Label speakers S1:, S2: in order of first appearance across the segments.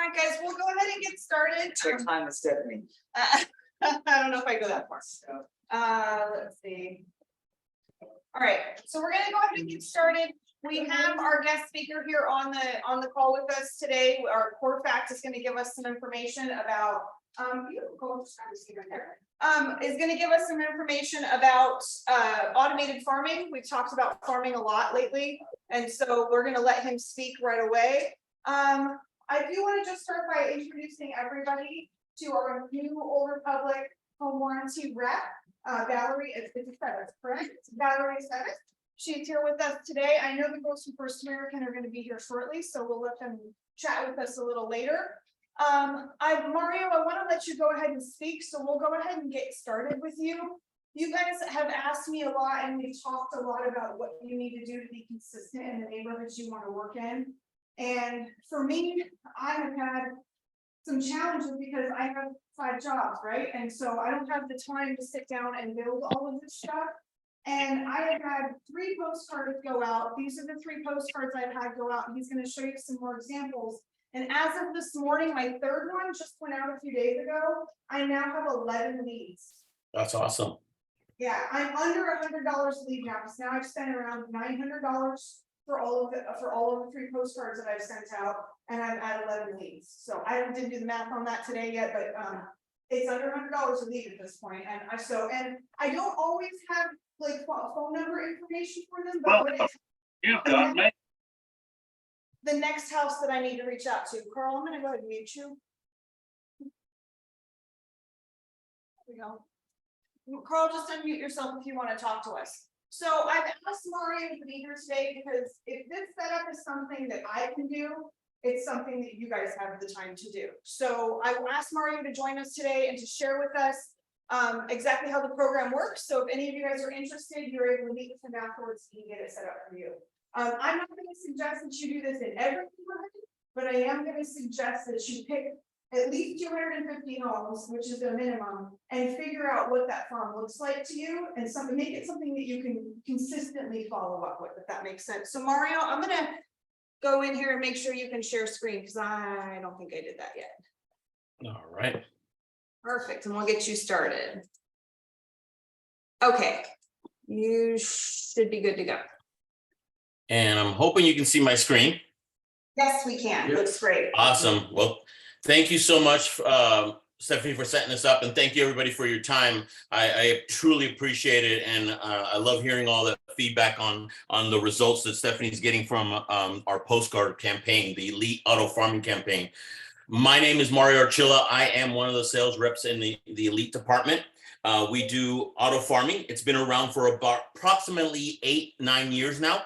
S1: right, guys, we'll go ahead and get started.
S2: What time is Stephanie?
S1: I don't know if I go that far. Let's see. All right, so we're gonna go ahead and get started. We have our guest speaker here on the call with us today. Our Corefact is gonna give us some information about, is gonna give us some information about automated farming. We've talked about farming a lot lately, and so we're gonna let him speak right away. I do want to just start by introducing everybody to our new Old Republic home warranty rep, Valerie. It's correct? Valerie Sevis. She's here with us today. I know the girls from First American are going to be here shortly, so we'll let them chat with us a little later. Mario, I want to let you go ahead and speak, so we'll go ahead and get started with you. You guys have asked me a lot, and we've talked a lot about what you need to do to be consistent in the neighborhoods you want to work in. And for me, I have had some challenges because I have 5 jobs, right? And so I don't have the time to sit down and build all of this stuff. And I have had 3 postcards go out. These are the 3 postcards I've had go out. He's going to show you some more examples. And as of this morning, my 3rd one just went out a few days ago. I now have 11 leads.
S3: That's awesome.
S1: Yeah, I'm under $100 a lead now. So now I've spent around $900 for all of the 3 postcards that I've sent out, and I'm at 11 leads. So I didn't do the math on that today yet, but it's under $100 a lead at this point. And I don't always have like phone number information for them, but when it's the next house that I need to reach out to, Carl, I'm gonna go ahead and mute you. There we go. Carl, just unmute yourself if you want to talk to us. So I've asked Mario to be here today because if this setup is something that I can do, it's something that you guys have the time to do. So I will ask Mario to join us today and to share with us exactly how the program works. So if any of you guys are interested, you're able to meet with him afterwards and get it set up for you. I'm not going to suggest that you do this in every neighborhood, but I am going to suggest that you pick at least 250 homes, which is the minimum, and figure out what that farm looks like to you, and make it something that you can consistently follow up with, if that makes sense. So Mario, I'm gonna go in here and make sure you can share screen because I don't think I did that yet.
S3: All right.
S1: Perfect, and we'll get you started. Okay, you should be good to go.
S3: And I'm hoping you can see my screen.
S1: Yes, we can.
S3: Yep.
S1: Looks great.
S3: Awesome. Well, thank you so much, Stephanie, for setting this up, and thank you everybody for your time. I truly appreciate it, and I love hearing all the feedback on the results that Stephanie's getting from our postcard campaign, the Elite Auto Farming campaign. My name is Mario Archilla. I am one of the sales reps in the Elite department. We do auto farming. It's been around for about approximately 8-9 years now.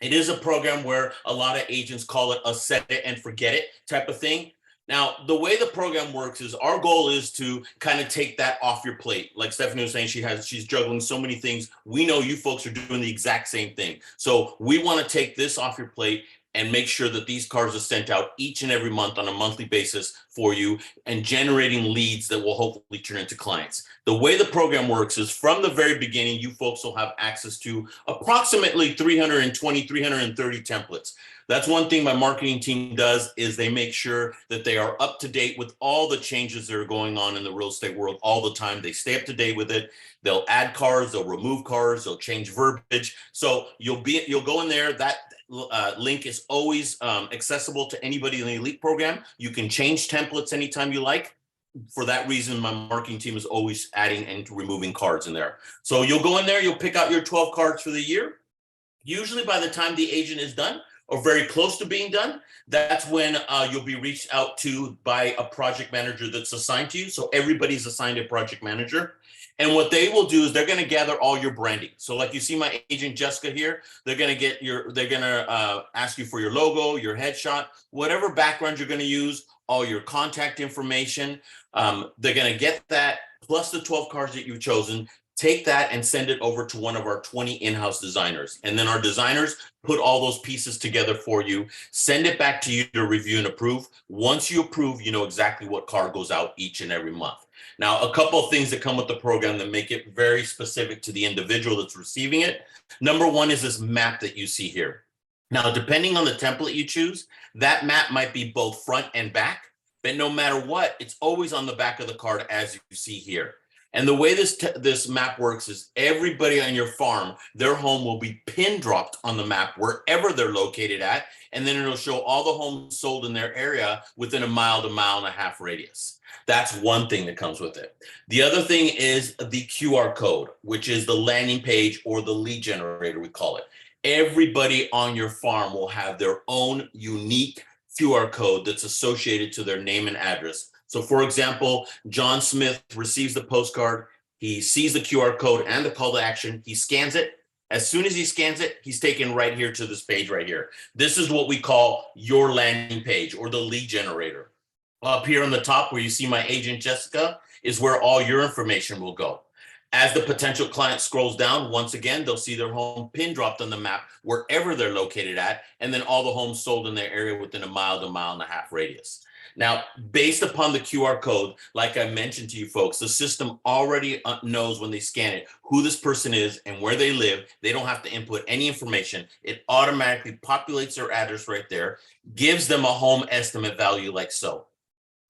S3: It is a program where a lot of agents call it a set it and forget it type of thing. Now, the way the program works is our goal is to kind of take that off your plate. Like Stephanie was saying, she's juggling so many things. We know you folks are doing the exact same thing. So we want to take this off your plate and make sure that these cars are sent out each and every month on a monthly basis for you and generating leads that will hopefully turn into clients. The way the program works is from the very beginning, you folks will have access to approximately 320, 330 templates. That's one thing my marketing team does is they make sure that they are up to date with all the changes that are going on in the real estate world all the time. They stay up to date with it. They'll add cars, they'll remove cars, they'll change verbiage. So you'll go in there. That link is always accessible to anybody in the Elite program. You can change templates anytime you like. For that reason, my marketing team is always adding and removing cards in there. So you'll go in there, you'll pick out your 12 cards for the year. Usually by the time the agent is done or very close to being done, that's when you'll be reached out to by a project manager that's assigned to you. So everybody's assigned a project manager. And what they will do is they're going to gather all your branding. So like you see my agent Jessica here, they're going to ask you for your logo, your headshot, whatever background you're going to use, all your contact information. They're going to get that plus the 12 cards that you've chosen, take that and send it over to one of our 20 in-house designers. And then our designers put all those pieces together for you, send it back to you to review and approve. Once you approve, you know exactly what car goes out each and every month. Now, a couple of things that come with the program that make it very specific to the individual that's receiving it. Number one is this map that you see here. Now, depending on the template you choose, that map might be both front and back, but no matter what, it's always on the back of the card as you see here. And the way this map works is everybody on your farm, their home will be pin dropped on the map wherever they're located at, and then it'll show all the homes sold in their area within a mile to mile and a half radius. That's one thing that comes with it. The other thing is the QR code, which is the landing page or the lead generator, we call it. Everybody on your farm will have their own unique QR code that's associated to their name and address. So for example, John Smith receives the postcard, he sees the QR code and the call to action, he scans it. As soon as he scans it, he's taken right here to this page right here. This is what we call your landing page or the lead generator. Up here on the top where you see my agent Jessica is where all your information will go. As the potential client scrolls down, once again, they'll see their home pin dropped on the map wherever they're located at, and then all the homes sold in their area within a mile to mile and a half radius. Now, based upon the QR code, like I mentioned to you folks, the system already knows when they scan it who this person is and where they live. They don't have to input any information. It automatically populates their address right there, gives them a home estimate value like so.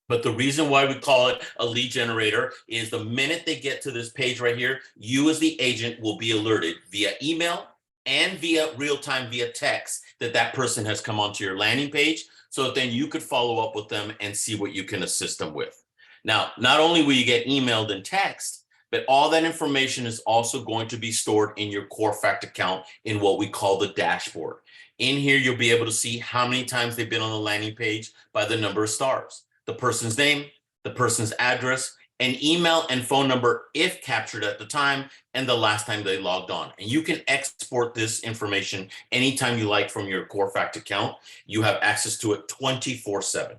S3: But the reason why we call it a lead generator is the minute they get to this page right here, you as the agent will be alerted via email and via real time via text that that person has come onto your landing page, so that then you could follow up with them and see what you can assist them with. Now, not only will you get emailed and text, but all that information is also going to be stored in your Corefact account in what we call the dashboard. In here, you'll be able to see how many times they've been on the landing page by the number of stars, the person's name, the person's address, an email and phone number if captured at the time, and the last time they logged on. And you can export this information anytime you like from your Corefact account. You have access to it 24/7.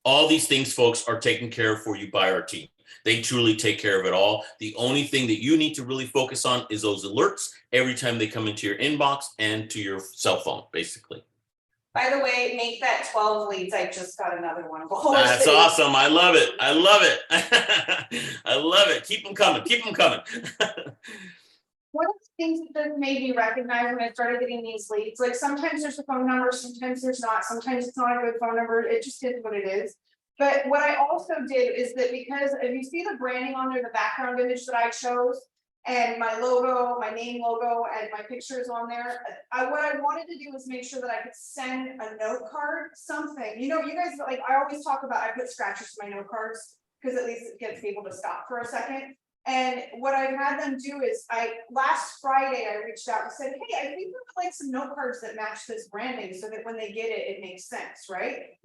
S3: All these things, folks, are taken care of for you by our team. They truly take care of it all. The only thing that you need to really focus on is those alerts every time they come into your inbox and to your cell phone, basically.
S1: By the way, make that 12 leads. I just got another one.
S3: That's awesome. I love it. I love it. I love it. Keep them coming. Keep them coming.
S1: One of the things that made me recognize when I started getting these leads, like sometimes there's a phone number, sometimes there's not, sometimes it's not a good phone number. It just is what it is. But what I also did is that because if you see the branding on there, the background image that I chose, and my logo, my name logo, and my pictures on there, what I wanted to do was make sure that I could send a note card, something. You know, you guys, like I always talk about, I put scratchers to my note cards because at least it gets people to stop for a second. And what I've had them do is last Friday, I reached out and said, hey, I think we would like some note cards that match this branding so that when they get it, it makes sense, right?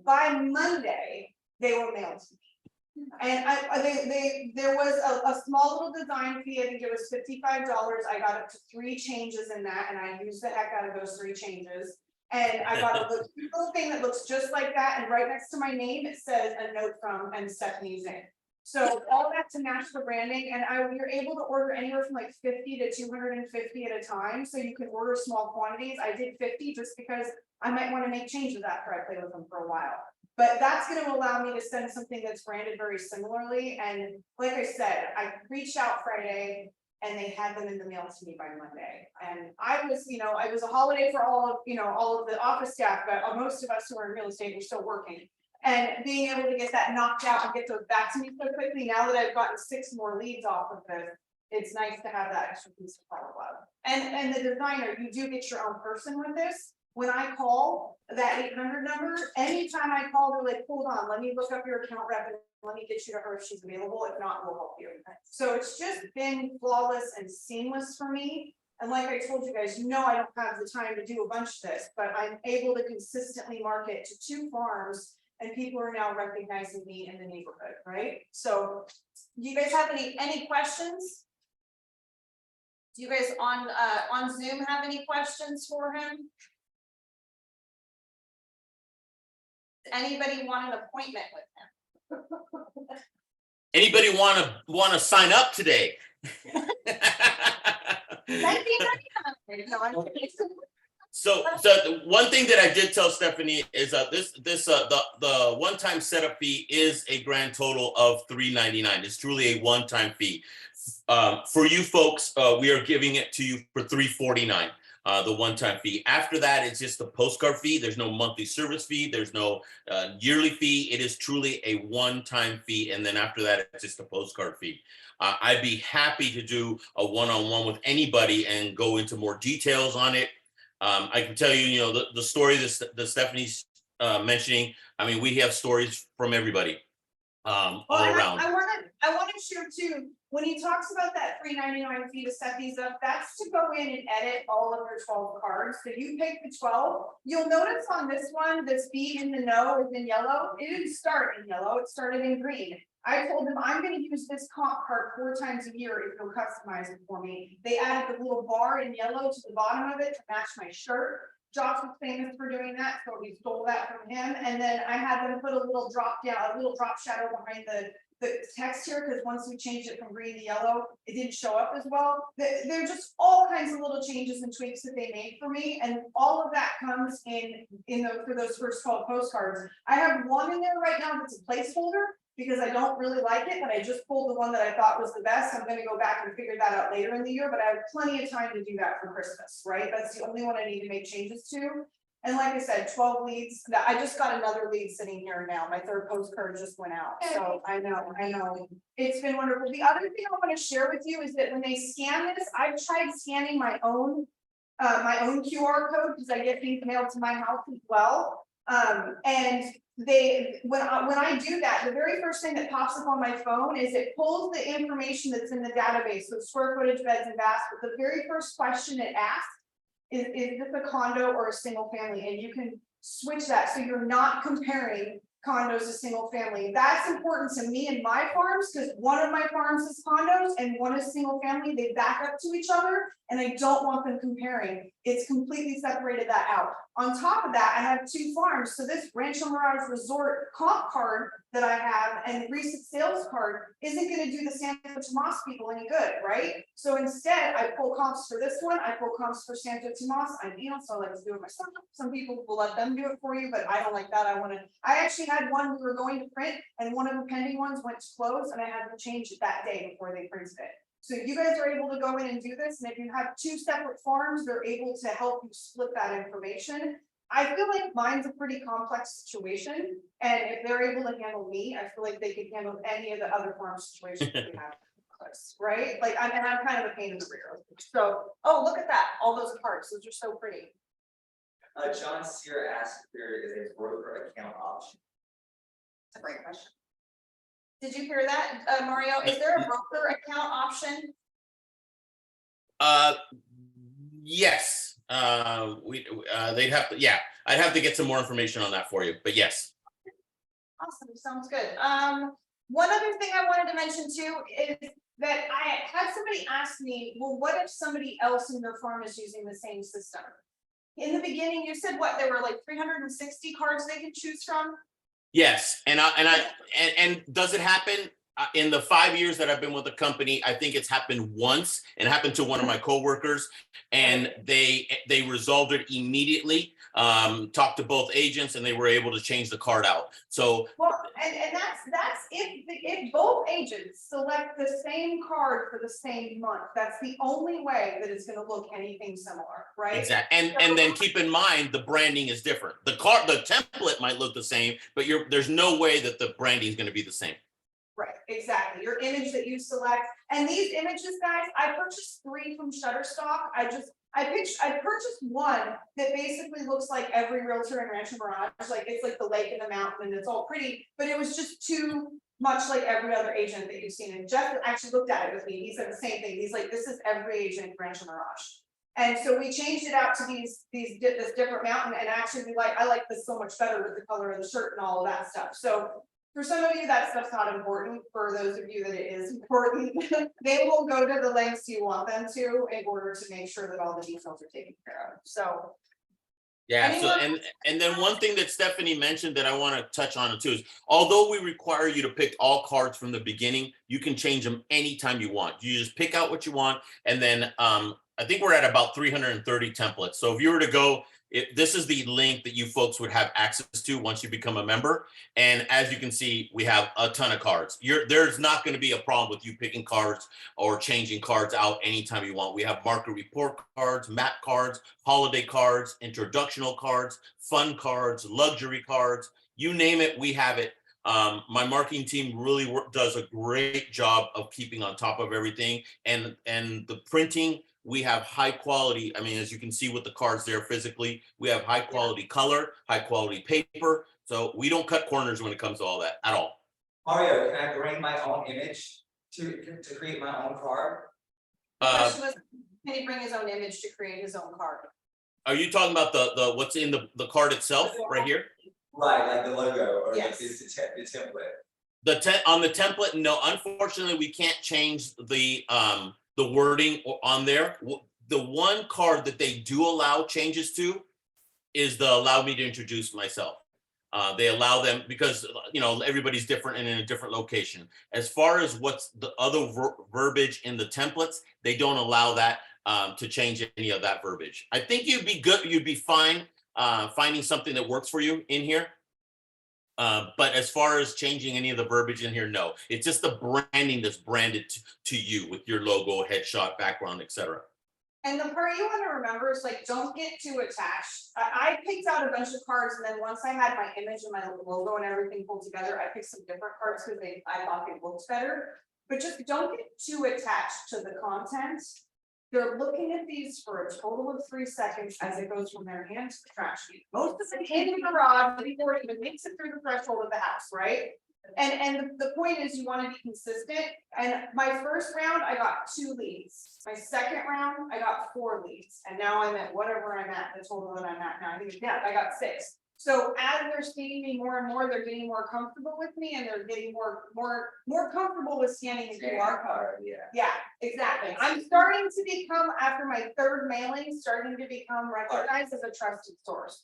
S1: By Monday, they were mailed to me. And there was a small little design fee. I think it was $55. I got up to 3 changes in that, and I used the heck out of those 3 changes. And I got a little thing that looks just like that, and right next to my name, it says a note from and Stephanie's in. So all that to match the branding, and you're able to order anywhere from like 50 to 250 at a time. So you can order small quantities. I did 50 just because I might want to make changes after I play with them for a while. But that's going to allow me to send something that's branded very similarly. And like I said, I reached out Friday and they had them in the mail to me by Monday. And I was, you know, it was a holiday for all of the office staff, but most of us who are in real estate were still working. And being able to get that knocked out and get those back to me so quickly, now that I've gotten 6 more leads off of this, it's nice to have that extra piece of follow up. And the designer, you do get your own person with this. When I call that 800 number, anytime I call, they're like, hold on, let me look up your account rep and let me get you to her if she's available. If not, we'll help you. So it's just been flawless and seamless for me. And like I told you guys, I don't have the time to do a bunch of this, but I'm able to consistently market to 2 farms, and people are now recognizing me in the neighborhood, right? So do you guys have any questions? Do you guys on Zoom have any questions for him? Does anybody want an appointment with him?
S3: Anybody want to sign up today? So the one thing that I did tell Stephanie is the one-time setup fee is a grand total of $399. It's truly a one-time fee. For you folks, we are giving it to you for $349. the one-time fee. After that, it's just a postcard fee. There's no monthly service fee. There's no yearly fee. It is truly a one-time fee. And then after that, it's just a postcard fee. I'd be happy to do a one-on-one with anybody and go into more details on it. I can tell you, you know, the story that Stephanie's mentioning. I mean, we have stories from everybody all around.
S1: I want to share too, when he talks about that $3.99 fee to set these up, that's to go in and edit all of your 12 cards. So you pick the 12. You'll notice on this one, this be in the know is in yellow. It didn't start in yellow, it started in green. I told them I'm going to use this comp card 4 times a year if you'll customize it for me. They added the little bar in yellow to the bottom of it to match my shirt. Josh was famous for doing that, so we stole that from him. And then I had them put a little drop shadow behind the text here, because once we changed it from green to yellow, it didn't show up as well. They're just all kinds of little changes and tweaks that they made for me, and all of that comes for those first 12 postcards. I have one in there right now that's a placeholder, because I don't really like it, but I just pulled the one that I thought was the best. I'm gonna go back and figure that out later in the year, but I have plenty of time to do that for Christmas, right? That's the only one I need to make changes to. And like I said, 12 leads. I just got another lead sitting here now. My 3rd postcard just went out. So I know. It's been wonderful. The other thing I want to share with you is that when they scan this, I've tried scanning my own QR code, because I get things mailed to my house as well. And when I do that, the very first thing that pops up on my phone is it pulls the information that's in the database, so square footage, beds and baths. But the very first question it asks is this a condo or a single family? And you can switch that so you're not comparing condos to single family. That's important to me and my farms, because one of my farms is condos and one is single family. They back up to each other, and I don't want them comparing. It's completely separated that out. On top of that, I have 2 farms. So this Rancho Mirage Resort comp card that I have and recent sales card isn't going to do the Santo Tomas people any good, right? So instead, I pull comps for this one. I pull comps for Santo Tomas. So I like to do it myself. Some people will let them do it for you, but I don't like that. I actually had one we were going to print, and one of the pending ones went to close, and I had to change it that day before they printed it. So you guys are able to go in and do this, and if you have 2 separate forms, they're able to help you split that information. I feel like mine's a pretty complex situation, and if they're able to handle me, I feel like they could handle any of the other form situations we have, right? Like I'm kind of a pain in the rear. So, oh, look at that, all those cards, those are so pretty.
S2: John Sear asked if there is a broker account option.
S1: That's a great question. Did you hear that, Mario? Is there a broker account option?
S3: Yes. They'd have to, yeah, I'd have to get some more information on that for you, but yes.
S1: Awesome, sounds good. One other thing I wanted to mention too is that I had somebody ask me, well, what if somebody else in your farm is using the same system? In the beginning, you said what, there were like 360 cards they could choose from?
S3: Yes, and does it happen? In the 5 years that I've been with the company, I think it's happened once, and it happened to one of my coworkers, and they resolved it immediately. Talked to both agents, and they were able to change the card out. So
S1: well, and that's if both agents select the same card for the same month. That's the only way that it's going to look anything similar, right?
S3: Exactly, and then keep in mind the branding is different. The template might look the same, but there's no way that the branding is going to be the same.
S1: Right, exactly. Your image that you select, and these images, guys, I purchased 3 from Shutterstock. I purchased one that basically looks like every realtor in Rancho Mirage. Like it's like the lake and the mountain, and it's all pretty, but it was just too much like every other agent that you've seen. And Jeff actually looked at it with me. He said the same thing. He's like, this is every agent in Rancho Mirage. And so we changed it out to this different mountain, and actually I like this so much better with the color of the shirt and all of that stuff. So for some of you, that stuff's not important. For those of you that it is important, they will go to the lengths you want them to in order to make sure that all the details are taken care of. So
S3: yeah, so and then one thing that Stephanie mentioned that I want to touch on too is, although we require you to pick all cards from the beginning, you can change them anytime you want. You just pick out what you want, and then I think we're at about 330 templates. So if you were to go This is the link that you folks would have access to once you become a member. And as you can see, we have a ton of cards. There's not going to be a problem with you picking cards or changing cards out anytime you want. We have market report cards, map cards, holiday cards, introductional cards, fun cards, luxury cards, you name it, we have it. My marketing team really does a great job of keeping on top of everything, and the printing, we have high quality. I mean, as you can see with the cards there physically, we have high quality color, high quality paper. So we don't cut corners when it comes to all that at all.
S2: Mario, can I bring my own image to create my own card?
S1: Question was, can he bring his own image to create his own card?
S3: Are you talking about the what's in the card itself right here?
S2: Right, like the logo or
S1: Yes.
S2: the template.
S3: On the template, no, unfortunately, we can't change the wording on there. The one card that they do allow changes to is the allow me to introduce myself. They allow them because, you know, everybody's different and in a different location. As far as what's the other verbiage in the templates, they don't allow that to change any of that verbiage. I think you'd be fine finding something that works for you in here. But as far as changing any of the verbiage in here, no. It's just the branding that's branded to you with your logo, headshot, background, etc.
S1: And the part you want to remember is like, don't get too attached. I picked out a bunch of cards, and then once I had my image and my logo and everything pulled together, I picked some different cards because I thought they looked better. But just don't get too attached to the content. They're looking at these for a total of 3 seconds as it goes from their hand to the trash can. Most of it in the garage before it even makes it through the threshold of the house, right? And the point is you want to be consistent. And my first round, I got 2 leads. My second round, I got 4 leads. And now I'm at whatever I'm at, the total that I'm at now. I think, yeah, I got 6. So as they're seeing me more and more, they're getting more comfortable with me, and they're getting more comfortable with scanning the QR code. Yeah, exactly. I'm starting to become, after my 3rd mailing, starting to become recognized as a trusted source.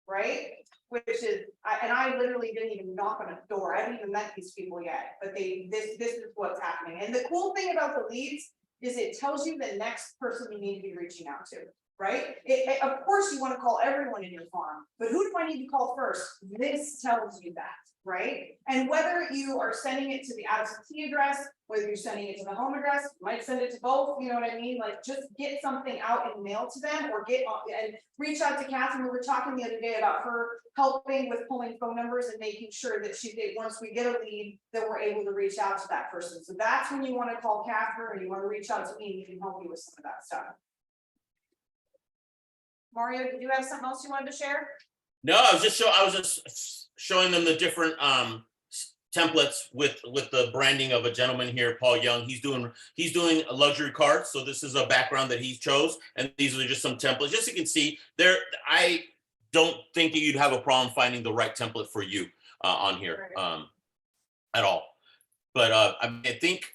S1: Right? Which is, I literally didn't even knock on a door. I haven't even met these people yet, but this is what's happening. And the cool thing about the leads is it tells you the next person you need to be reaching out to. Right? Of course, you want to call everyone in your farm, but who do I need to call first? This tells you that, right? And whether you are sending it to the absentee address, whether you're sending it to the home address, you might send it to both, you know what I mean? Like, just get something out and mail to them, or and reach out to Catherine. We were talking the other day about her helping with pulling phone numbers and making sure that once we get a lead, that we're able to reach out to that person. So that's when you want to call Catherine, or you want to reach out to me, and we can help you with some of that stuff. Mario, did you have something else you wanted to share?
S3: No, I was just showing them the different templates with the branding of a gentleman here, Paul Young. He's doing a luxury card. So this is a background that he chose, and these are just some templates. Just so you can see there, I don't think you'd have a problem finding the right template for you on here at all. But I think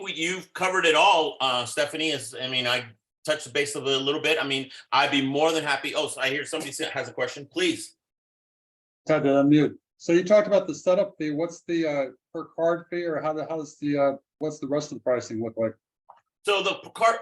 S3: you've covered it all, Stephanie. I touch the base of it a little bit. I mean, I'd be more than happy. Oh, so I hear somebody has a question, please.
S4: Had to unmute. So you talked about the setup fee. What's the per card fee, or what's the rest of the pricing look like?
S3: So the card,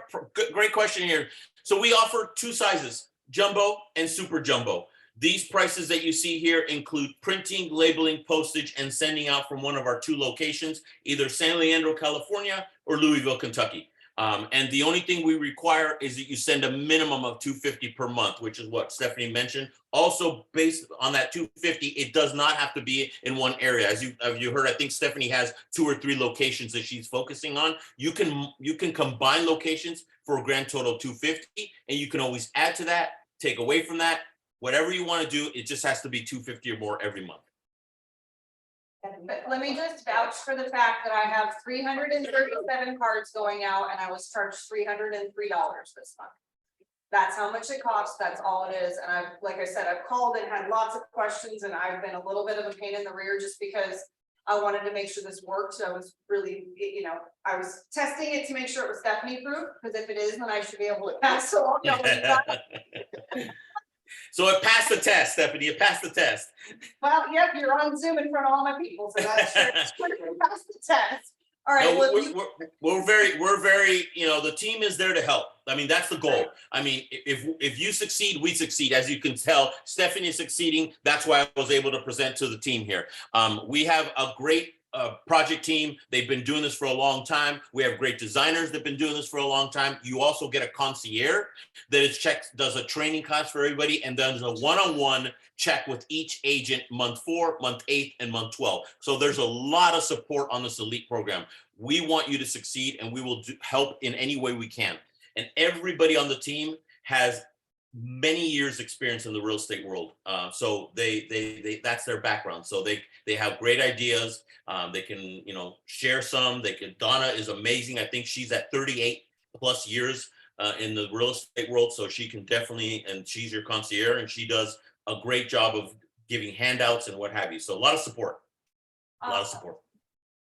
S3: great question here. So we offer 2 sizes, jumbo and super jumbo. These prices that you see here include printing, labeling, postage, and sending out from one of our 2 locations, either San Leandro, California, or Louisville, Kentucky. And the only thing we require is that you send a minimum of $250 per month, which is what Stephanie mentioned. Also, based on that $250, it does not have to be in one area. As you heard, I think Stephanie has 2 or 3 locations that she's focusing on. You can combine locations for a grand total of $250, and you can always add to that, take away from that, whatever you want to do. It just has to be $250 or more every month.
S1: But let me just vouch for the fact that I have 337 cards going out, and I was charged $303 this month. That's how much it costs. That's all it is. And like I said, I've called and had lots of questions, and I've been a little bit of a pain in the rear just because I wanted to make sure this worked. So I was really, I was testing it to make sure it was Stephanie proof, because if it is, then I should be able to pass along.
S3: So it passed the test, Stephanie. It passed the test.
S1: Well, yep, you're on Zoom in front of all my people, so that's sure passed the test. All right,
S3: No,
S1: well,
S3: we're very, you know, the team is there to help. I mean, that's the goal. I mean, if you succeed, we succeed. As you can tell, Stephanie is succeeding. That's why I was able to present to the team here. We have a great project team. They've been doing this for a long time. We have great designers that've been doing this for a long time. You also get a concierge that is checked, does a training class for everybody, and does a one-on-one check with each agent month 4, month 8, and month 12. So there's a lot of support on this elite program. We want you to succeed, and we will help in any way we can. And everybody on the team has many years experience in the real estate world. So they that's their background. So they have great ideas. They can, you know, share some. Donna is amazing. I think she's at 38 plus years in the real estate world. So she can definitely, and she's your concierge, and she does a great job of giving handouts and what have you. So a lot of support. A lot of support.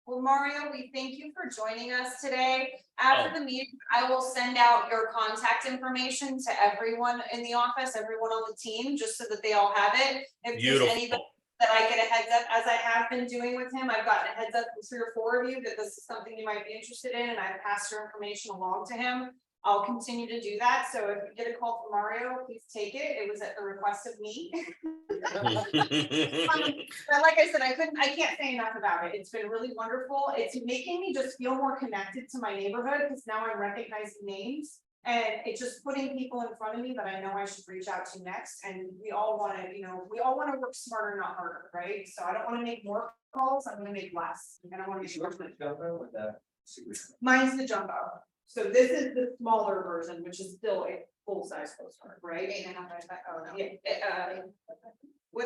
S1: Well, Mario, we thank you for joining us today. After the meeting, I will send out your contact information to everyone in the office, everyone on the team, just so that they all have it. If there's anybody that I get a heads up, as I have been doing with him, I've gotten a heads up from 3 or 4 of you that this is something you might be interested in, and I've passed your information along to him. I'll continue to do that. So if you get a call from Mario, please take it. It was at the request of me. But like I said, I can't say enough about it. It's been really wonderful. It's making me just feel more connected to my neighborhood, because now I'm recognizing names, and it's just putting people in front of me that I know I should reach out to next. And we all want to, you know, we all want to work smarter, not harder, right? So I don't want to make more calls. I'm going to make less, and I want to be mine's the jumbo. So this is the smaller version, which is still a full-size postcard, right? 8.5 by 5. Oh no.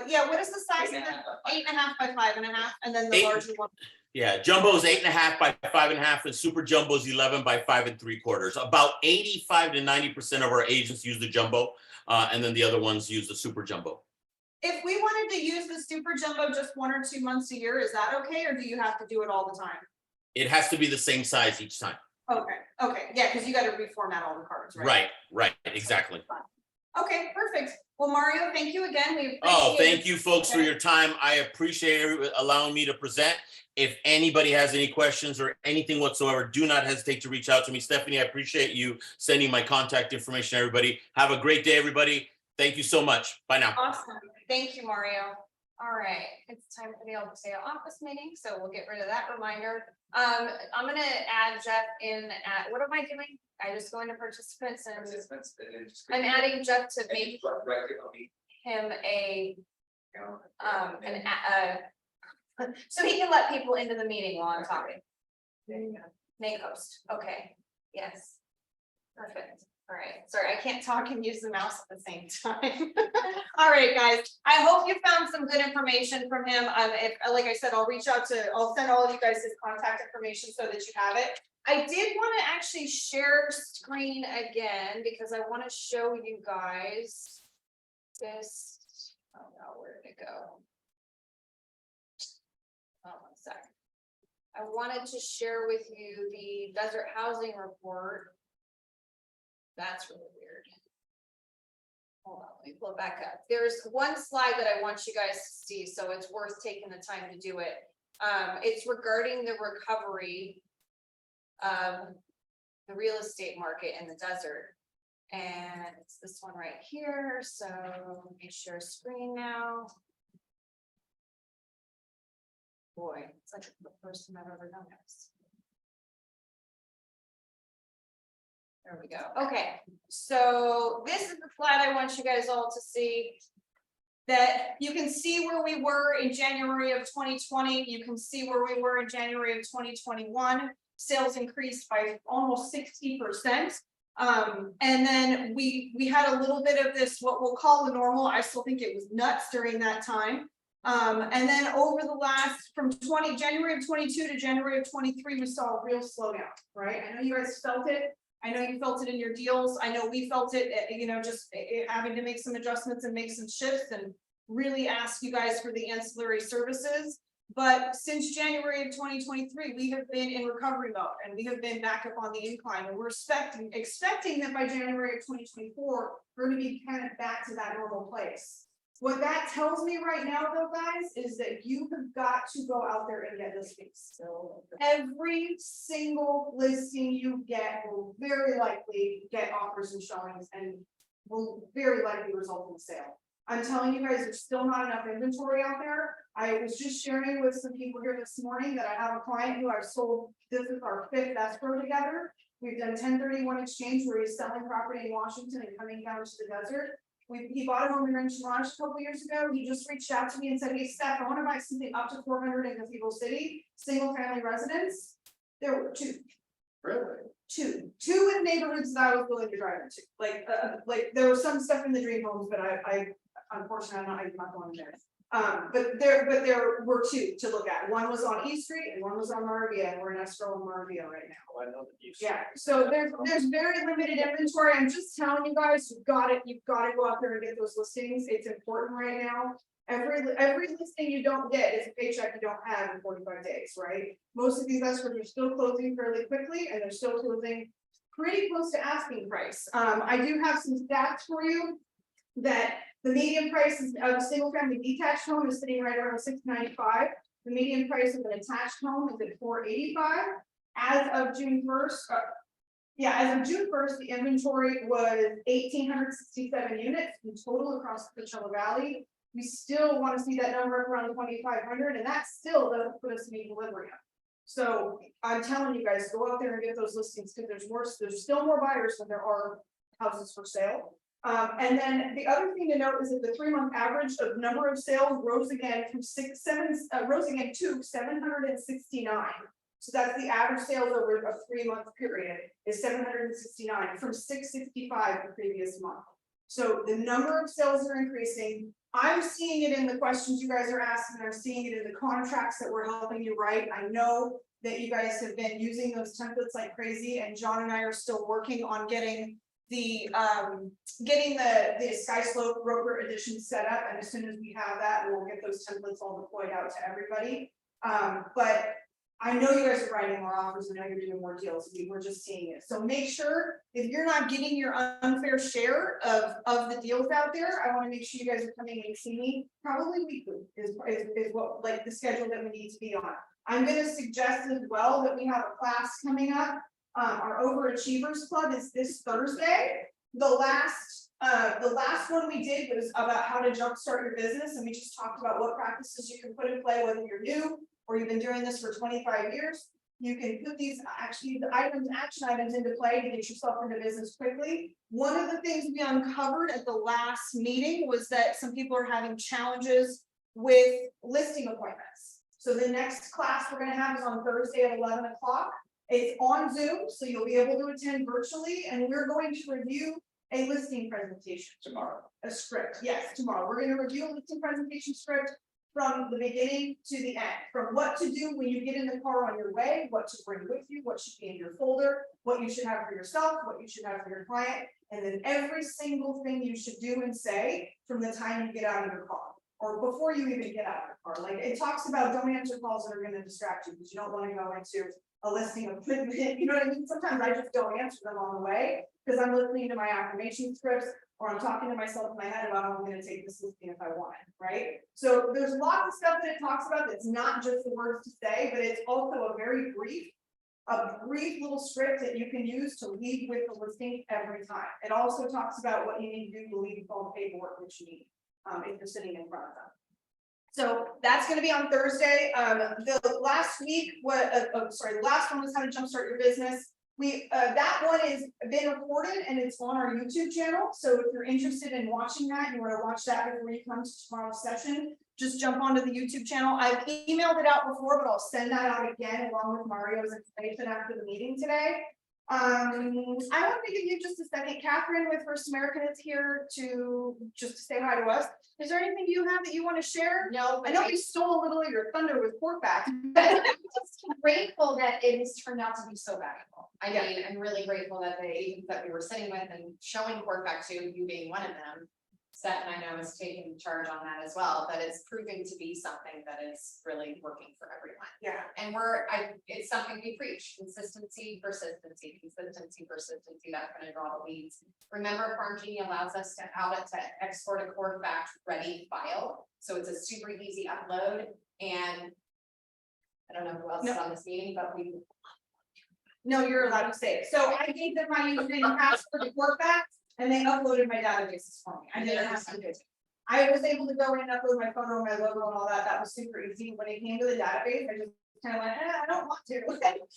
S1: Yeah. What is the size of it? 8.5 by 5.5, and then the larger one.
S3: Yeah, jumbo is 8.5 by 5.5, and super jumbo is 11 by 5 3/4. About 85 to 90% of our agents use the jumbo, and then the other ones use the super jumbo.
S1: If we wanted to use the super jumbo just 1 or 2 months a year, is that okay, or do you have to do it all the time?
S3: It has to be the same size each time.
S1: Okay, yeah, because you got to reformat all the cards, right?
S3: Right, exactly.
S1: Okay, perfect. Well, Mario, thank you again. We
S3: thank you folks for your time. I appreciate allowing me to present. If anybody has any questions or anything whatsoever, do not hesitate to reach out to me. Stephanie, I appreciate you sending my contact information, everybody. Have a great day, everybody. Thank you so much. Bye now.
S1: Awesome. Thank you, Mario. All right, it's time for the Paseo office meeting, so we'll get rid of that reminder. I'm gonna add Jeff in at, what am I doing? I just go into participants and I'm adding Jeff to make him so he can let people into the meeting while I'm talking. There you go. Make host. Okay. Yes. Perfect. All right. Sorry, I can't talk and use the mouse at the same time. All right, guys. I hope you found some good information from him. If, like I said, I'll send all of you guys his contact information so that you have it. I did want to actually share screen again because I want to show you guys this. Oh no, where did it go? Oh, 1 sec. I wanted to share with you the desert housing report. That's really weird. Hold on, let me pull it back up. There's one slide that I want you guys to see, so it's worth taking the time to do it. It's regarding the recovery of the real estate market in the desert. And it's this one right here. So let me share screen now. Boy, it's like the first time I've ever done this. There we go. Okay, so this is the slide I want you guys all to see. That you can see where we were in January of 2020. You can see where we were in January of 2021. Sales increased by almost 60%. And then we had a little bit of this, what we'll call the normal. I still think it was nuts during that time. And then over the last, from January of 22 to January of 23, we saw a real slowdown, right? I know you guys felt it. I know you felt it in your deals. I know we felt it, you know, just having to make some adjustments and make some shifts and really ask you guys for the ancillary services. But since January of 2023, we have been in recovery mode and we have been back up on the incline, and we're expecting that by January of 2024, we're going to be kind of back to that normal place. What that tells me right now though, guys, is that you have got to go out there and get listings. So every single listing you get will very likely get offers and showings and will very likely result in a sale. I'm telling you guys, there's still not enough inventory out there. I was just sharing with some people here this morning that I have a client who I've sold, this is our 5th escrow together. We've done 1031 exchange where he's selling property in Washington and coming down to the desert. He bought a home in Ranch Lodge a couple years ago. He just reached out to me and said, hey, Steph, I want to buy something up to 400 in Cathedral City, single family residence. There were 2.
S2: Really?
S1: Two in neighborhoods that I was willing to drive into. Like there was some stuff in the dream homes, but I unfortunately I'm not going there. But there were 2 to look at. One was on East Street and one was on Marvia, and we're in escrow on Marvia right now.
S2: Oh, I know that you.
S1: Yeah, so there's very limited inventory. I'm just telling you guys, you've got to go out there and get those listings. It's important right now. Every listing you don't get is a paycheck you don't have in 45 days, right? Most of these escrows are still closing fairly quickly and they're still closing pretty close to asking price. I do have some stats for you that the median price of a single family detached home is sitting right around $695. The median price of an attached home is at $485. As of June 1st, as of June 1st, the inventory was 1,867 units in total across the Coachella Valley. We still want to see that number around 2,500, and that still doesn't put us in equilibrium. So I'm telling you guys, go out there and get those listings because there's still more buyers than there are houses for sale. And then the other thing to note is that the 3-month average of number of sales rose again to 769. So that's the average sales over a 3-month period is 769 from 665 the previous month. So the number of sales are increasing. I'm seeing it in the questions you guys are asking. I'm seeing it in the contracts that we're helping you write. I know that you guys have been using those templates like crazy, and John and I are still working on getting the Sky Slope broker edition set up. And as soon as we have that, we'll get those templates all deployed out to everybody. But I know you guys are writing more offers and I know you're doing more deals. We're just seeing it. So make sure if you're not getting your unfair share of the deals out there, I want to make sure you guys are coming and seeing me probably weekly is what like the schedule that we need to be on. I'm going to suggest as well that we have a class coming up. Our Overachievers Club is this Thursday. The last one we did was about how to jumpstart your business, and we just talked about what practices you can put in play, whether you're new or you've been doing this for 25 years. You can put these action items into play to get yourself into business quickly. One of the things we uncovered at the last meeting was that some people are having challenges with listing appointments. So the next class we're going to have is on Thursday at 11 o'clock. It's on Zoom, so you'll be able to attend virtually, and we're going to review a listing presentation tomorrow. A script, yes, tomorrow. We're going to review a listing presentation script from the beginning to the end, from what to do when you get in the car on your way, what to bring with you, what should be in your folder, what you should have for yourself, what you should have for your client, and then every single thing you should do and say from the time you get out of your car or before you even get out of the car. Like it talks about don't answer calls that are going to distract you because you don't want to go into a listing appointment. You know what I mean? Sometimes I just don't answer them on the way because I'm listening to my affirmation scripts or I'm talking to myself in my head about how I'm going to take this listing if I want it, right? So there's lots of stuff that it talks about that's not just the words to say, but it's also a very brief little script that you can use to lead with the listing every time. It also talks about what you need to do to lead with all the paperwork that you need if you're sitting in front of them. So that's going to be on Thursday. The last one was how to jumpstart your business. That one is been recorded and it's on our YouTube channel. So if you're interested in watching that, and you want to watch that before you come to tomorrow's session, just jump onto the YouTube channel. I've emailed it out before, but I'll send that out again along with Mario's information after the meeting today. I want to give you just a second. Catherine with First American is here to say hi to us. Is there anything you have that you want to share?
S5: No,
S1: I know you stole a little of your thunder with Corefact.
S5: I'm just grateful that it has turned out to be so valuable. I mean, I'm really grateful that the agents that we were sitting with and showing Corefact to, you being one of them,
S6: Seth and I know is taking charge on that as well, but it's proving to be something that is really working for everyone.
S1: Yeah.
S6: And it's something we preach, consistency, persistency, that's gonna draw the leads. Remember, Farm Genie allows us to export a Corefact ready file, so it's a super easy upload, and I don't know who else is on this meeting, but
S1: No, you're allowed to say it. So I gave them my username and password to Corefact, and they uploaded my databases for me. I didn't have to do it. I was able to go in and upload my photo, my logo and all that. That was super easy. When it came to the database, I just kind of went, I don't want to.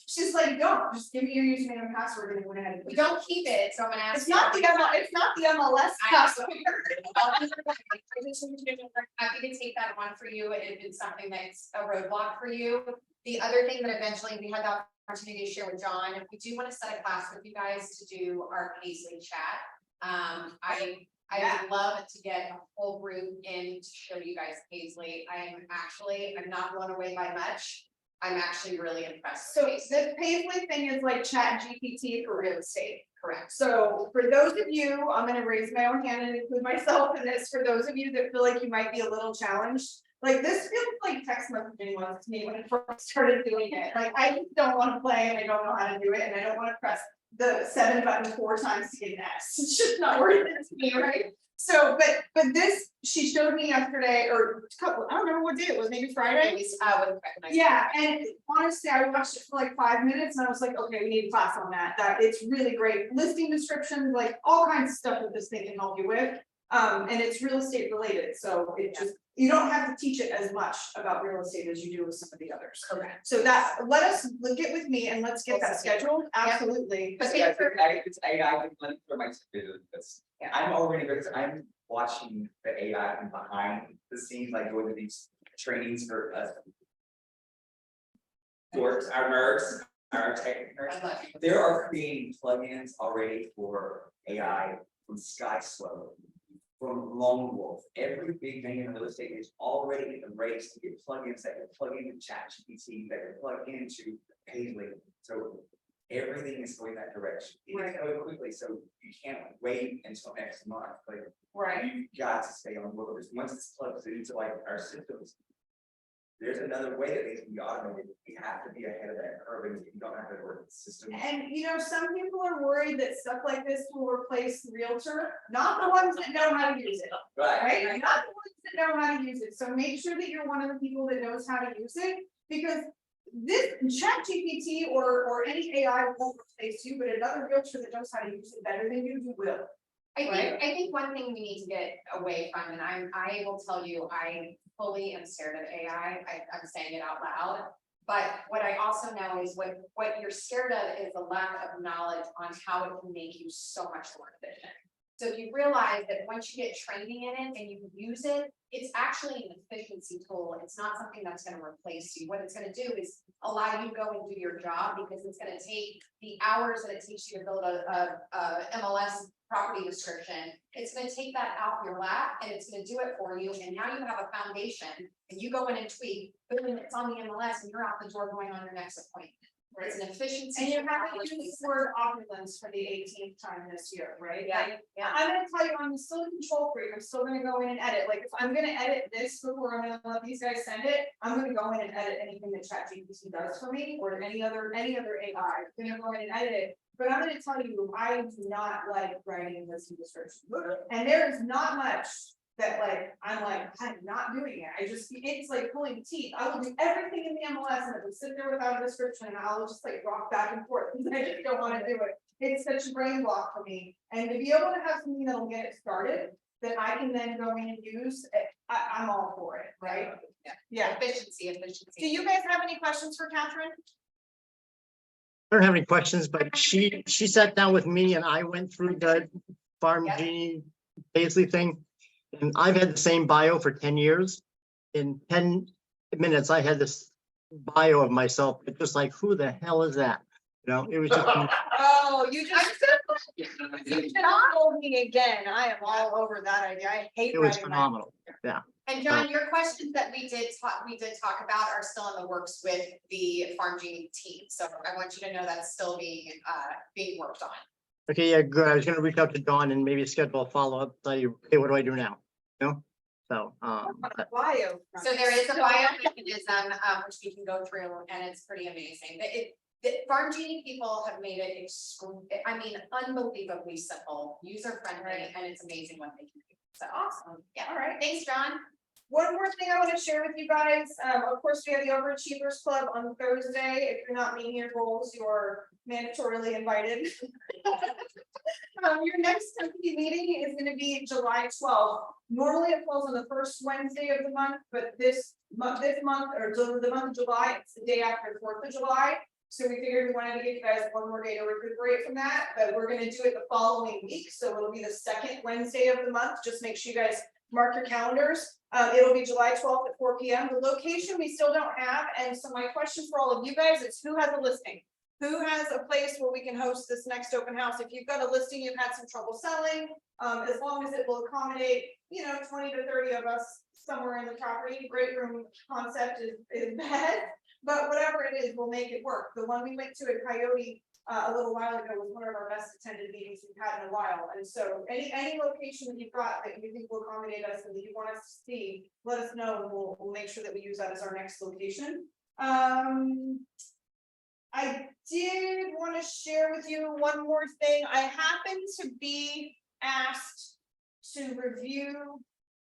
S1: She's like, don't, just give me your username and password and went ahead. And
S6: we don't keep it, so I'm gonna ask.
S1: It's not the MLS password.
S6: Happy to take that one for you if it's something that's a roadblock for you. The other thing that eventually we had the opportunity to share with John, if we do want to set a class with you guys to do our Paisley chat. I would love to get a whole group in to show you guys Paisley. I'm not blown away by much. I'm actually really impressed.
S1: So the Paisley thing is like Chat GPT for real estate.
S6: Correct.
S1: So for those of you, I'm gonna raise my own hand and include myself in this, for those of you that feel like you might be a little challenged, like this feels like text messaging was to me when I first started doing it. Like I just don't want to play and I don't know how to do it and I don't want to press the 7 button 4 times to get an S. It's just not worth it to me, right? So, but this, she showed me yesterday, or a couple, I don't remember what day it was, maybe Friday. Yeah, and honestly, I watched it for like 5 minutes and I was like, okay, we need a class on that. That it's really great. Listing descriptions, like all kinds of stuff that this thing can help you with. And it's real estate related, so it just, you don't have to teach it as much about real estate as you do with some of the others.
S6: Correct.
S1: So that, get with me and let's get that scheduled, absolutely.
S6: But
S2: It's AI, for my videos,
S6: Yeah.
S2: I'm already, because I'm watching the AI from behind the scenes, like going to these trainings for us. Dorks, our nerds, our tech nerds.
S6: I love you.
S2: There are creating plugins already for AI from SkySlow, from Lone Wolf. Every big name in real estate is already embraced to get plugins that can plug into ChatGPT, that can plug into Paisley. So everything is going that direction. It's going quickly, so you can't wait until next month. Like,
S1: Right.
S2: you've got to stay on board. Once it's plugged into like our systems, there's another way that they can be automated. We have to be ahead of that curve, and you don't have to work with systems.
S1: And you know, some people are worried that stuff like this will replace the realtor, not the ones that know how to use it, right? Not the ones that know how to use it. So make sure that you're one of the people that knows how to use it, because this Chat GPT or any AI won't replace you, but another realtor that knows how to use it better than you will.
S6: I think one thing we need to get away from, and I will tell you, I fully am scared of AI. I'm saying it out loud. But what I also know is what you're scared of is a lack of knowledge on how it can make you so much more efficient. So if you realize that once you get training in it and you use it, it's actually an efficiency tool. It's not something that's going to replace you. What it's going to do is allow you to go and do your job, because it's going to take the hours that it takes you to build a MLS property description. It's going to take that out your lap and it's going to do it for you. And now you have a foundation and you go in and tweak, boom, it's on the MLS and you're out the door going on your next appointment. It's an efficiency.
S1: And you haven't used the word opulence for the 18th time this year, right?
S6: Yeah,
S1: Like,
S6: yeah.
S1: I'm gonna tell you, I'm still a control freak. I'm still gonna go in and edit. Like, if I'm gonna edit this before I'm gonna let these guys send it, I'm gonna go in and edit anything that ChatGPT does for me, or any other AI. I'm gonna go in and edit it. But I'm gonna tell you, I do not like writing listing descriptions. And there is not much that I'm not doing it. It's like pulling teeth. I will do everything in the MLS and it will sit there without a description and I'll just rock back and forth because I just don't want to do it. It's such a brain block for me. And to be able to have something that'll get it started, that I can then go in and use, I'm all for it, right? Yeah.
S6: Efficiency.
S1: Do you guys have any questions for Catherine?
S7: I don't have any questions, but she sat down with me and I went through the Farm
S6: Yep.
S7: Genie Paisley thing. And I've had the same bio for 10 years. In 10 minutes, I had this bio of myself. It's just like, who the hell is that? You know, it was just,
S1: Oh, you should told me again. I am all over that idea. I hate
S7: it was
S1: writing my-
S7: phenomenal. Yeah.
S6: And John, your questions that we did talk about are still in the works with the Farm Genie team. So I want you to know that's still being worked on.
S7: Okay, yeah, good. I was gonna reach out to Dawn and maybe schedule a follow-up. Tell you, hey, what do I do now? know? So, but
S1: Bio.
S6: So there is a bio mechanism, which we can go through, and it's pretty amazing. The Farm Genie people have made it unbelievably simple, user friendly, and it's amazing what they can do. So awesome. Yeah, all right. Thanks, John.
S1: One more thing I want to share with you guys, of course, we have the Overachievers Club on Thursday. If you're not meeting your goals, you're mandatorily invited. Your next company meeting is gonna be July 12th. Normally it falls on the first Wednesday of the month, but this month, or the month of July, it's the day after 4th of July. So we figured we wanted to give you guys one more day to recuperate from that, but we're gonna do it the following week, so it'll be the second Wednesday of the month. Just make sure you guys mark your calendars. It'll be July 12th at 4 p.m. The location we still don't have, and so my question for all of you guys is who has a listing? Who has a place where we can host this next open house? If you've got a listing you've had some trouble selling, as long as it will accommodate, 20 to 30 of us somewhere in the property, great room concept is bad, but whatever it is, we'll make it work. The one we went to at Coyote a little while ago was one of our best attended meetings we've had in a while. And so any location that you've got that you think will accommodate us and that you want us to see, let us know and we'll make sure that we use that as our next location. I did want to share with you one more thing. I happened to be asked to review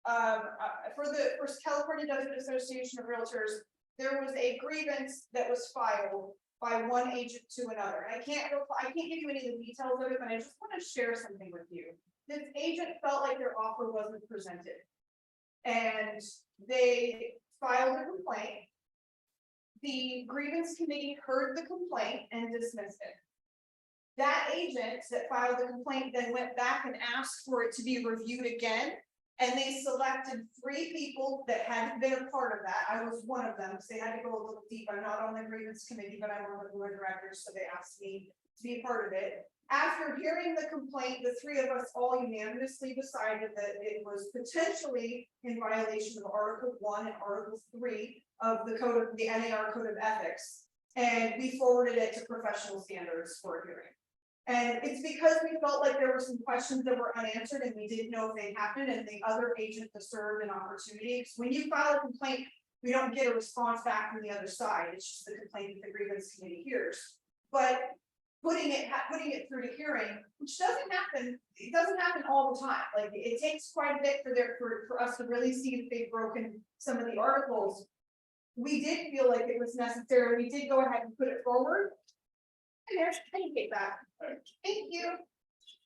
S1: for California Desert Association of Realtors, there was a grievance that was filed by one agent to another. I can't give you any of the details of it, but I just want to share something with you. This agent felt like their offer wasn't presented, and they filed a complaint. The grievance committee heard the complaint and dismissed it. That agent that filed the complaint then went back and asked for it to be reviewed again. And they selected 3 people that hadn't been a part of that. I was one of them, because they had to go a little deep. I'm not on the grievance committee, but I'm on the board of directors, so they asked me to be a part of it. After hearing the complaint, the 3 of us all unanimously decided that it was potentially in violation of Article 1 and Article 3 of the NAR Code of Ethics. And we forwarded it to professional standards for a hearing. And it's because we felt like there were some questions that were unanswered and we didn't know if they happened, and the other agent deserved an opportunity. Because when you file a complaint, we don't get a response back from the other side. It's just the complaint that the grievance committee hears. But putting it through to hearing, which doesn't happen, it doesn't happen all the time. Like it takes quite a bit for us to really see if they've broken some of the articles. We did feel like it was necessary. We did go ahead and put it forward. And there's take that. Thank you.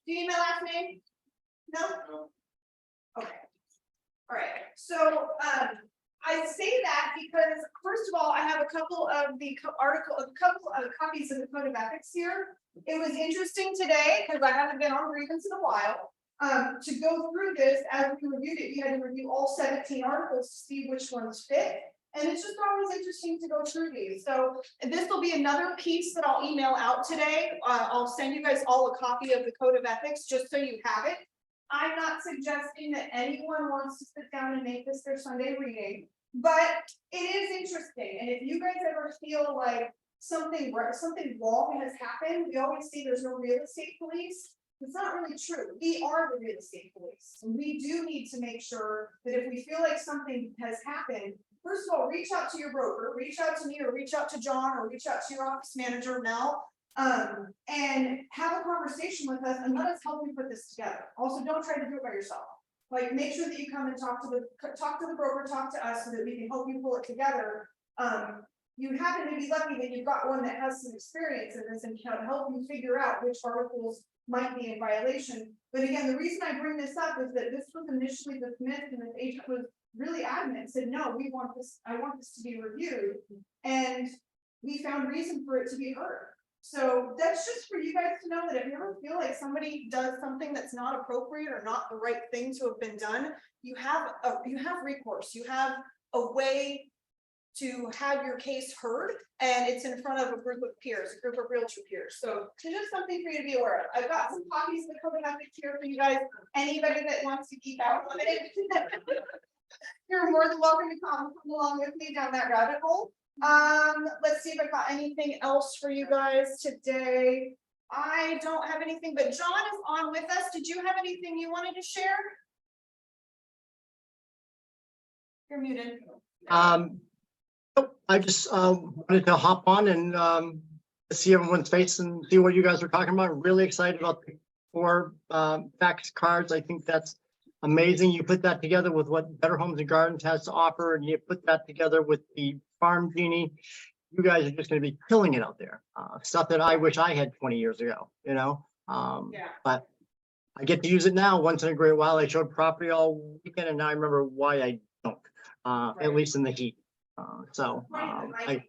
S1: Do you need my last name? No? Okay. All right. So I say that because first of all, I have a couple of copies of the Code of Ethics here. It was interesting today because I haven't been on grievance in a while. To go through this, as we reviewed it, you had to review all 17 articles to see which ones fit. And it's just always interesting to go through these. So this will be another piece that I'll email out today. I'll send you guys all a copy of the Code of Ethics just so you have it. I'm not suggesting that anyone wants to sit down and make this their Sunday reading, but it is interesting. And if you guys ever feel like something wrong has happened, we always say there's no real estate police. It's not really true. We are the real estate police. And we do need to make sure that if we feel like something has happened, first of all, reach out to your broker, reach out to me, or reach out to John, or reach out to your office manager, Mel, and have a conversation with us and let us help you put this together. Also, don't try to do it by yourself. Like, make sure that you come and talk to the broker, talk to us so that we can help you pull it together. You happen to be lucky that you've got one that has some experience in this and can help you figure out which articles might be in violation. But again, the reason I bring this up is that this was initially dismissed and the agent was really adamant and said, no, we want this, I want this to be reviewed. And we found reason for it to be heard. So that's just for you guys to know that if you ever feel like somebody does something that's not appropriate or not the right thing to have been done, you have recourse. You have a way to have your case heard, and it's in front of a group of peers, a group of realtor peers. So it's just something for you to be aware of. I've got some copies of the Code of Ethics here for you guys. Anybody that wants to keep out on it, you're more than welcome to come along with me down that rabbit hole. Let's see if I've got anything else for you guys today. I don't have anything, but John is on with us. Did you have anything you wanted to share? You're muted.
S7: Nope, I just wanted to hop on and see everyone's face and see what you guys are talking about. Really excited about the 4 fax cards. I think that's amazing. You put that together with what Better Homes and Gardens has to offer, and you put that together with the Farm Genie. You guys are just going to be killing it out there. Stuff that I wish I had 20 years ago, you know?
S1: Yeah.
S7: But I get to use it now once in a great while. I showed property all weekend and now I remember why I don't, at least in the heat. I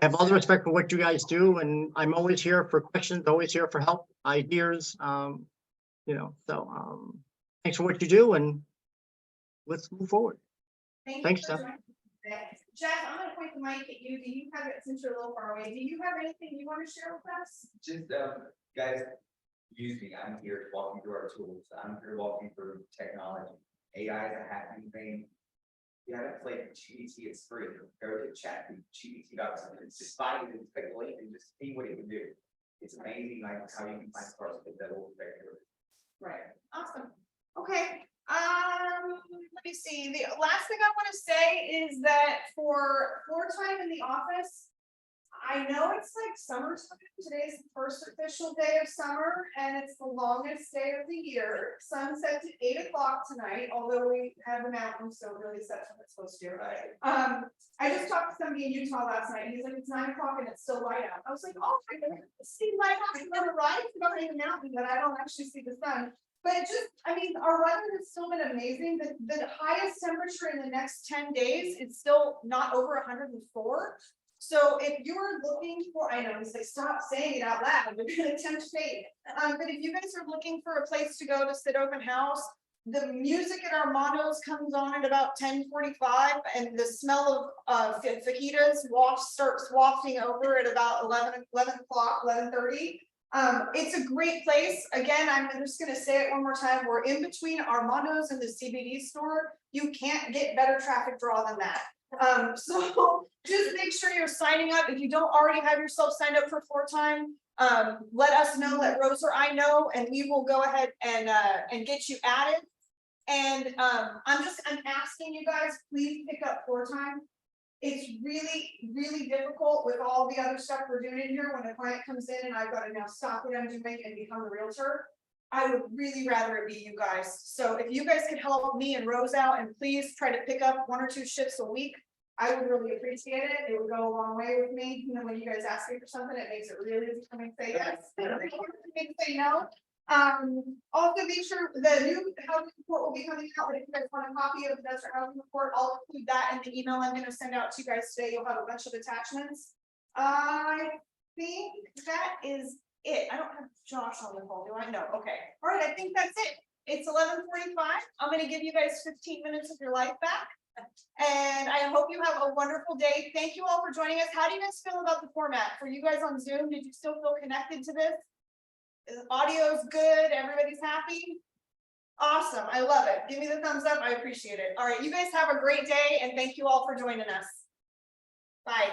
S7: have all the respect for what you guys do, and I'm always here for questions, always here for help, ideas, you know, so thanks for what you do, and let's move forward. Thanks,
S1: for
S7: Steph.
S1: joining today. Jeff, I'm gonna point the mic at you. Do you have it, since you're a little far away, do you have anything you want to share with us?
S2: Just, guys, use me, I'm here walking through our tools, I'm here walking through technology. AI is a happening thing. If you haven't played GPT, it's free. Go to chat, GPT.com, just find it and click the link and just see what it can do. It's amazing, like how you can find parts of it that will affect your.
S1: Right, awesome. Okay, let me see. The last thing I want to say is that for floor time in the office, I know it's like summertime. Today's the first official day of summer and it's the longest day of the year. Sunset's at 8 o'clock tonight, although we have the mountains, so it really sets when it's supposed to.
S2: Right.
S1: I just talked to somebody in Utah last night. He's like, it's 9 o'clock and it's still light out. I was like, oh, I can see light out on the right, behind the mountain, but I don't actually see the sun. But it just, I mean, our weather has still been amazing. The highest temperature in the next 10 days is still not over 104. So if you're looking for, I know, say stop saying it out loud, you're gonna tempt fate. But if you guys are looking for a place to go to sit open house, the music at Armando's comes on at about 10:45, and the smell of fajitas starts wafting over at about 11 o'clock, 11:30. It's a great place. Again, I'm just gonna say it one more time. We're in between Armando's and the CBD store. You can't get better traffic draw than that. So just make sure you're signing up. If you don't already have yourself signed up for floor time, let us know, let Rose or I know, and we will go ahead and get you added. And I'm asking you guys, please pick up floor time. It's really difficult with all the other stuff we're doing in here. When a client comes in and I've got to now stop what I'm doing and become the realtor, I would really rather it be you guys. So if you guys could help me and Rose out and please try to pick up 1 or 2 shifts a week, I would really appreciate it. It would go a long way with me. You know, when you guys ask me for something, it makes it really easy for me to say yes. It to say no. Also make sure the new housing report will be coming out, but if you guys want a copy of the desert housing report, I'll include that in the email I'm going to send out to you guys today. You'll have a bunch of attachments. I think that is it. I don't have Josh on the call, do I? No. Okay. All right. I think that's it. It's 11:45. I'm going to give you guys 15 minutes of your life back. And I hope you have a wonderful day. Thank you all for joining us. How do you guys feel about the format? For you guys on Zoom, did you still feel connected to this? The audio is good. Everybody's happy. Awesome. I love it. Give me the thumbs up. I appreciate it. All right. You guys have a great day and thank you all for joining us. Bye.